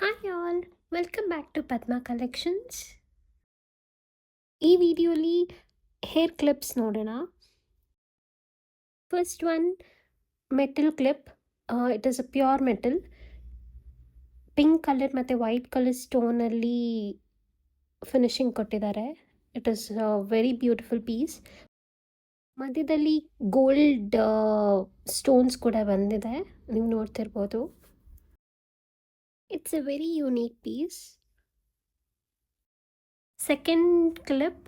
Hi all, welcome back to Padma collections. ಈ ವಿಡಿಯೋಲಿ hair clips ನೋಡೋಣ. First one metal clip. It is a pure metal. Pink colour ಮತ್ತು white colour ಸ್ಟೋನಲ್ಲಿ finishing ಕೊಟ್ಟಿದ್ದಾರೆ. It is very beautiful piece. ಮಧ್ಯದಲ್ಲಿ gold stones ಕೂಡ ಬಂದಿದೆ, ನೀವು ನೋಡ್ತಿರ್ಬೋದು. It's a very unique piece. Second clip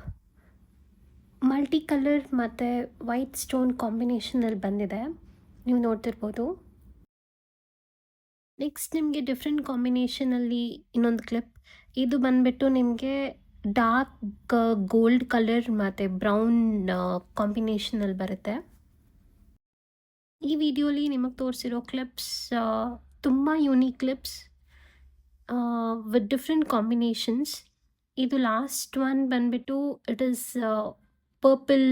multi colour ಮತ್ತು ವೈಟ್ ಸ್ಟೋನ್ ಕಾಂಬಿನೇಷನಲ್ಲಿ ಬಂದಿದೆ, ನೀವು ನೋಡ್ತಿರ್ಬೋದು. ನೆಕ್ಸ್ಟ್ ನಿಮಗೆ ಡಿಫ್ರೆಂಟ್ ಕಾಂಬಿನೇಷನಲ್ಲಿ ಇನ್ನೊಂದು ಕ್ಲಿಪ್. ಇದು ಬಂದುಬಿಟ್ಟು ನಿಮಗೆ ಡಾರ್ಕ್ ಗೋಲ್ಡ್ ಕಲರ್ ಮತ್ತು ಬ್ರೌನ್ ಕಾಂಬಿನೇಷನಲ್ಲಿ ಬರುತ್ತೆ. ಈ ವಿಡಿಯೋಲಿ ನಿಮಗೆ ತೋರಿಸಿರೋ ಕ್ಲಿಪ್ಸ್ ತುಂಬ unique clips with different combinations. ಇದು ಲಾಸ್ಟ್ ಒನ್ ಬಂದುಬಿಟ್ಟು it is purple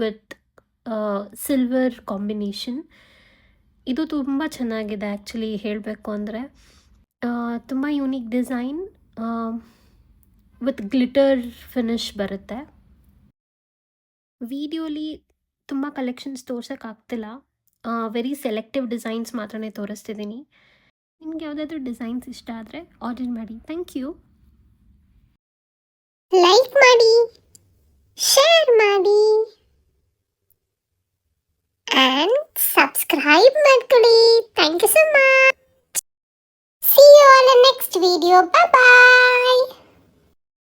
with silver combination. ಇದು ತುಂಬ ಚೆನ್ನಾಗಿದೆ ಆ್ಯಕ್ಚುಲಿ ಹೇಳಬೇಕು ಅಂದರೆ. ತುಂಬ unique design with glitter finish ಬರುತ್ತೆ. ವಿಡಿಯೋಲಿ ತುಂಬ ಕಲೆಕ್ಷನ್ಸ್ ತೋರ್ಸೋಕ್ಕಾಗ್ತಿಲ್ಲ, ವೆರಿ ಸೆಲೆಕ್ಟಿವ್ ಡಿಸೈನ್ಸ್ ಮಾತ್ರನೇ ತೋರಿಸ್ತಿದ್ದೀನಿ. ನಿಮ್ಗೆ ಯಾವುದಾದ್ರೂ ಡಿಸೈನ್ಸ್ ಇಷ್ಟ ಆದರೆ ಆರ್ಡರ್ ಮಾಡಿ. Thank you. ಲೈಕ್ ಮಾಡಿ, ಶೇರ್ ಮಾಡಿ and subscribe ಮಾಡ್ಕೊಳ್ಳಿ. Thank you so much. See you all in next video. Bye bye.